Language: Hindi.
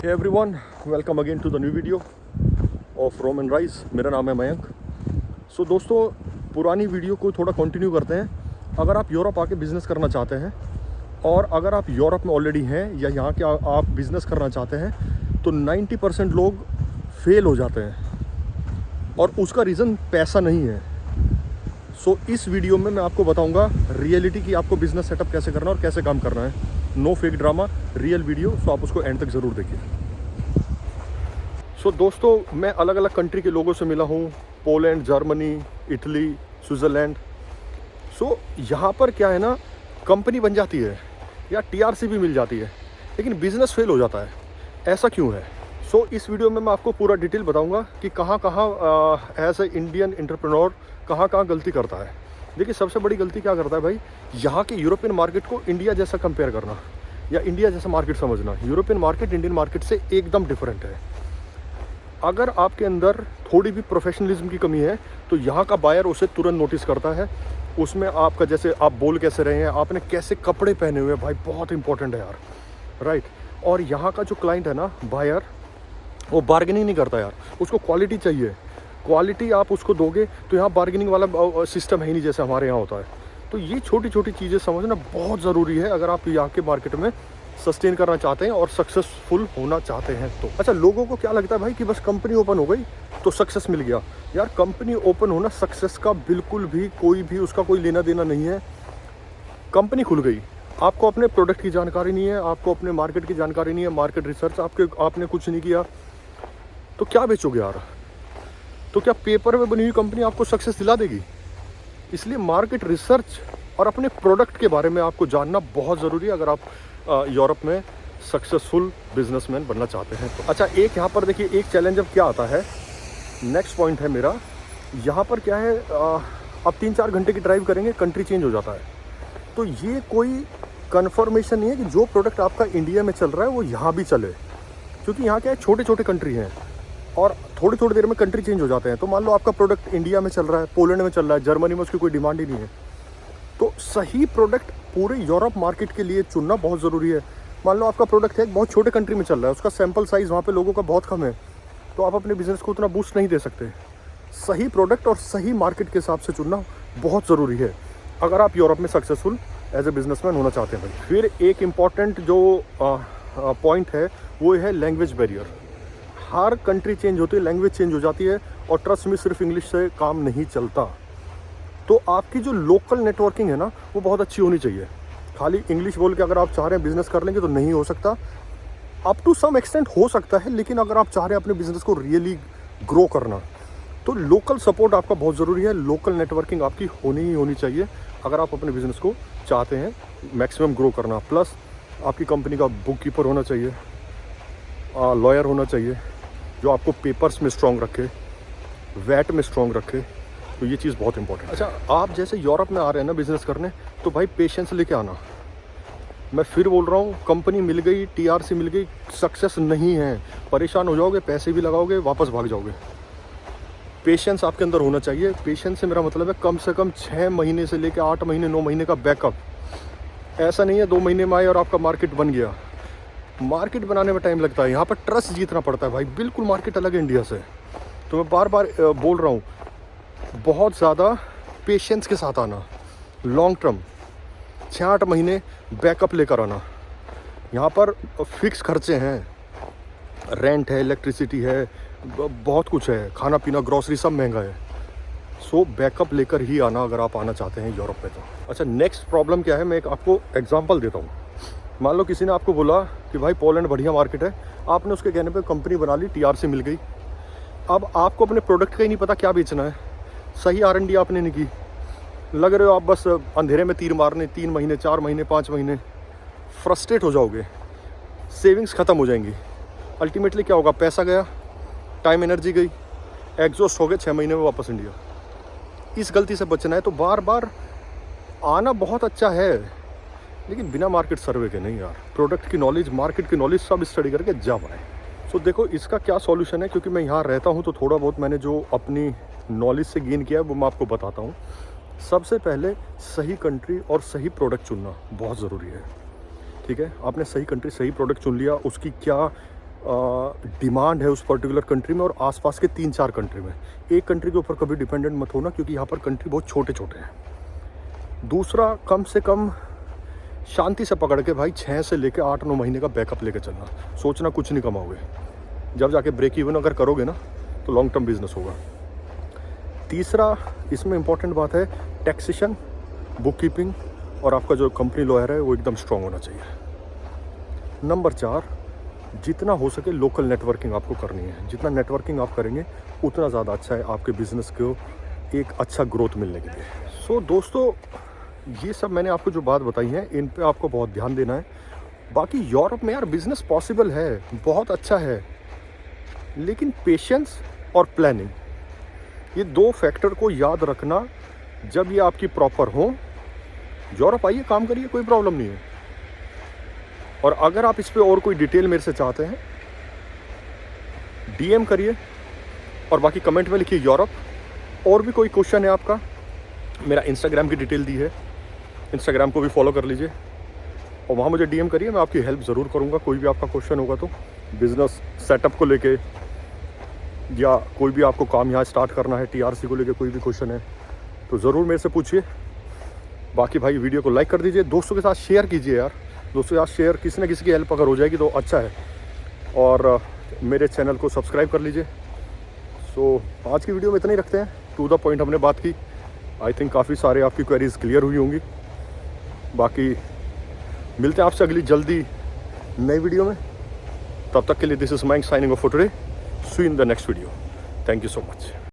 Hey everyone, welcome again to the new video of Rome and Rise। मेरा नाम है मयंक। दोस्तों, पुरानी वीडियो को थोड़ा कंटिन्यू करते हैं। अगर आप यूरोप आके बिज़नेस करना चाहते हैं और अगर आप यूरोप में ऑलरेडी हैं या यहाँ के आप बिज़नेस करना चाहते हैं तो 90% लोग फेल हो जाते हैं और उसका रीज़न पैसा नहीं है। इस वीडियो में मैं आपको बताऊँगा रियलिटी की आपको बिज़नेस सेटअप कैसे करना और कैसे काम करना है। No fake drama, real video. आप उसको एंड तक ज़रूर देखिए। दोस्तों, मैं अलग अलग कंट्री के लोगों से मिला हूँ, पोलैंड, जर्मनी, इटली, स्विट्ज़रलैंड। यहाँ पर क्या है ना, कंपनी बन जाती है या टीआरसी भी मिल जाती है लेकिन बिज़नेस फेल हो जाता है। ऐसा क्यों है? इस वीडियो में मैं आपको पूरा डिटेल बताऊंगा कि कहाँ कहाँ एज ए इंडियन एंटरप्रेन्योर कहाँ कहाँ गलती करता है। देखिए, सबसे बड़ी गलती क्या करता है भाई, यहाँ के यूरोपियन मार्केट को इंडिया जैसा कंपेयर करना या इंडिया जैसा मार्केट समझना। यूरोपियन मार्केट इंडियन मार्केट से एकदम डिफरेंट है। अगर आपके अंदर थोड़ी भी प्रोफेशनलिज्म की कमी है तो यहाँ का बायर उसे तुरंत नोटिस करता है। उसमें आपका, जैसे आप बोल कैसे रहे हैं, आपने कैसे कपड़े पहने हुए हैं, भाई बहुत इंपॉर्टेंट है यार, राइट। और यहाँ का जो क्लाइंट है ना, बायर, वो बार्गेनिंग नहीं करता यार, उसको क्वालिटी चाहिए। क्वालिटी आप उसको दोगे तो यहाँ बार्गेनिंग वाला सिस्टम है ही नहीं जैसे हमारे यहाँ होता है। तो ये छोटी छोटी चीज़ें समझना बहुत ज़रूरी है अगर आप यहाँ के मार्केट में सस्टेन करना चाहते हैं और सक्सेसफुल होना चाहते हैं तो। अच्छा, लोगों को क्या लगता है भाई कि बस कंपनी ओपन हो गई तो सक्सेस मिल गया। यार, कंपनी ओपन होना सक्सेस का बिल्कुल भी उसका कोई लेना देना नहीं है। कंपनी खुल गई, आपको अपने प्रोडक्ट की जानकारी नहीं है, आपको अपने मार्केट की जानकारी नहीं है, मार्केट रिसर्च आपने कुछ नहीं किया, तो क्या बेचोगे यार? तो क्या पेपर में बनी हुई कंपनी आपको सक्सेस दिला देगी? इसलिए मार्केट रिसर्च और अपने प्रोडक्ट के बारे में आपको जानना बहुत ज़रूरी है अगर आप यूरोप में सक्सेसफुल बिजनेसमैन बनना चाहते हैं तो। अच्छा, एक यहाँ पर देखिए, एक चैलेंज अब क्या आता है, नेक्स्ट पॉइंट है मेरा। यहाँ पर क्या है, अब 3-4 घंटे की ड्राइव करेंगे, कंट्री चेंज हो जाता है। तो ये कोई कन्फर्मेशन नहीं है कि जो प्रोडक्ट आपका इंडिया में चल रहा है वो यहाँ भी चले, क्योंकि यहाँ क्या है, छोटे छोटे कंट्री हैं और थोड़ी थोड़ी देर में कंट्री चेंज हो जाते हैं। तो मान लो आपका प्रोडक्ट इंडिया में चल रहा है, पोलैंड में चल रहा है, जर्मनी में उसकी कोई डिमांड ही नहीं है, तो सही प्रोडक्ट पूरे यूरोप मार्केट के लिए चुनना बहुत ज़रूरी है। मान लो आपका प्रोडक्ट है बहुत छोटे कंट्री में चल रहा है, उसका सैम्पल साइज़ वहाँ पे लोगों का बहुत कम है, तो आप अपने बिज़नेस को उतना बूस्ट नहीं दे सकते। सही प्रोडक्ट और सही मार्केट के हिसाब से चुनना बहुत ज़रूरी है अगर आप यूरोप में सक्सेसफुल एज ए बिजनेसमैन होना चाहते हैं भाई। फिर एक इम्पॉर्टेंट जो पॉइंट है वो है लैंग्वेज बैरियर। हर कंट्री चेंज होती है, लैंग्वेज चेंज हो जाती है और ट्रस्ट में सिर्फ इंग्लिश से काम नहीं चलता। तो आपकी जो लोकल नेटवर्किंग है ना, वो बहुत अच्छी होनी चाहिए। खाली इंग्लिश बोल के अगर आप चाह रहे हैं बिज़नेस कर लेंगे तो नहीं हो सकता। अप टू सम एक्सटेंट हो सकता है, लेकिन अगर आप चाह रहे हैं अपने बिज़नेस को रियली ग्रो करना तो लोकल सपोर्ट आपका बहुत ज़रूरी है। लोकल नेटवर्किंग आपकी होनी ही होनी चाहिए अगर आप अपने बिज़नेस को चाहते हैं मैक्सिमम ग्रो करना। प्लस आपकी कंपनी का बुक कीपर होना चाहिए, लॉयर होना चाहिए जो आपको पेपर्स में स्ट्रॉन्ग रखे, वैट में स्ट्रॉन्ग रखे। तो ये चीज़ बहुत इंपॉर्टेंट है। अच्छा, आप जैसे यूरोप में आ रहे हैं ना बिज़नेस करने, तो भाई पेशेंस लेके आना। मैं फिर बोल रहा हूँ, कंपनी मिल गई, टीआरसी मिल गई, सक्सेस नहीं है, परेशान हो जाओगे, पैसे भी लगाओगे, वापस भाग जाओगे। पेशेंस आपके अंदर होना चाहिए। पेशेंस से मेरा मतलब है कम से कम 6 महीने से लेकर 8 महीने 9 महीने का बैकअप। ऐसा नहीं है 2 महीने में आए और आपका मार्केट बन गया। मार्केट बनाने में टाइम लगता है, यहाँ पर ट्रस्ट जीतना पड़ता है भाई। बिल्कुल मार्केट अलग है इंडिया से। तो मैं बार बार बोल रहा हूँ, बहुत ज़्यादा पेशेंस के साथ आना, लॉन्ग टर्म 6-8 महीने बैकअप लेकर आना। यहाँ पर फिक्स खर्चे हैं, रेंट है, इलेक्ट्रिसिटी है, बहुत कुछ है, खाना पीना, ग्रॉसरी सब महंगा है। बैकअप लेकर ही आना अगर आप आना चाहते हैं यूरोप में तो। अच्छा, नेक्स्ट प्रॉब्लम क्या है, मैं एक आपको एग्जांपल देता हूँ। मान लो किसी ने आपको बोला कि भाई पोलैंड बढ़िया मार्केट है, आपने उसके कहने पे कंपनी बना ली, टीआरसी मिल गई। अब आपको अपने प्रोडक्ट का ही नहीं पता क्या बेचना है, सही R&D आपने नहीं की, लग रहे हो आप बस अंधेरे में तीर मारने। 3 महीने, 4 महीने, 5 महीने फ्रस्ट्रेट हो जाओगे, सेविंग्स ख़त्म हो जाएंगी। अल्टीमेटली क्या होगा, पैसा गया, टाइम एनर्जी गई, एग्जॉस्ट हो गए, 6 महीने में वापस इंडिया। इस गलती से बचना है तो बार बार आना बहुत अच्छा है, लेकिन बिना मार्केट सर्वे के नहीं यार। प्रोडक्ट की नॉलेज, मार्केट की नॉलेज सब स्टडी करके जब आए। देखो, इसका क्या सॉल्यूशन है, क्योंकि मैं यहाँ रहता हूँ तो थोड़ा बहुत मैंने जो अपनी नॉलेज से गेन किया है वो मैं आपको बताता हूँ। सबसे पहले सही कंट्री और सही प्रोडक्ट चुनना बहुत ज़रूरी है। ठीक है, आपने सही कंट्री, सही प्रोडक्ट चुन लिया, उसकी क्या डिमांड है उस पर्टिकुलर कंट्री में और आसपास के 3-4 कंट्री में। एक कंट्री के ऊपर कभी डिपेंडेंट मत होना, क्योंकि यहाँ पर कंट्री बहुत छोटे छोटे हैं। दूसरा, कम से कम शांति से पकड़ के भाई 6 से लेकर 8-9 महीने का बैकअप लेके चलना। सोचना कुछ नहीं कमाओगे, जब जाके ब्रेक इवन अगर करोगे ना तो लॉन्ग टर्म बिजनेस होगा। तीसरा, इसमें इंपॉर्टेंट बात है टैक्सेशन, बुक कीपिंग और आपका जो कंपनी लॉयर है वो एकदम स्ट्रांग होना चाहिए। नंबर 4, जितना हो सके लोकल नेटवर्किंग आपको करनी है। जितना नेटवर्किंग आप करेंगे उतना ज़्यादा अच्छा है आपके बिज़नेस को एक अच्छा ग्रोथ मिलने के लिए। सो दोस्तों, ये सब मैंने आपको जो बात बताई है इन पे आपको बहुत ध्यान देना है। बाकी यूरोप में यार बिज़नेस पॉसिबल है, बहुत अच्छा है, लेकिन पेशेंस और प्लानिंग, ये 2 फैक्टर को याद रखना। जब ये आपकी प्रॉपर हो, यूरोप आइए, काम करिए, कोई प्रॉब्लम नहीं है। और अगर आप इस पे और कोई डिटेल मेरे से चाहते हैं, DM करिए और बाकी कमेंट में लिखिए यूरोप। और भी कोई क्वेश्चन है आपका, मेरा इंस्टाग्राम की डिटेल दी है, इंस्टाग्राम को भी फॉलो कर लीजिए और वहाँ मुझे DM करिए, मैं आपकी हेल्प ज़रूर करूँगा। कोई भी आपका क्वेश्चन होगा तो बिज़नेस सेटअप को लेके या कोई भी आपको काम यहाँ स्टार्ट करना है, TRC को लेके कोई भी क्वेश्चन है तो ज़रूर मेरे से पूछिए। बाकी भाई वीडियो को लाइक कर दीजिए, दोस्तों के साथ शेयर कीजिए यार, दोस्तों के साथ शेयर, किसी न किसी की हेल्प अगर हो जाएगी तो अच्छा है। और मेरे चैनल को सब्सक्राइब कर लीजिए। सो आज की वीडियो में इतना ही रखते हैं, टू द पॉइंट हमने बात की। आई थिंक काफ़ी सारे आपकी क्वेरीज क्लियर हुई होंगी। बाकी मिलते हैं आपसे अगली जल्दी नई वीडियो में। तब तक के लिए this is Mike signing off for today. See you in the next video. Thank you so much.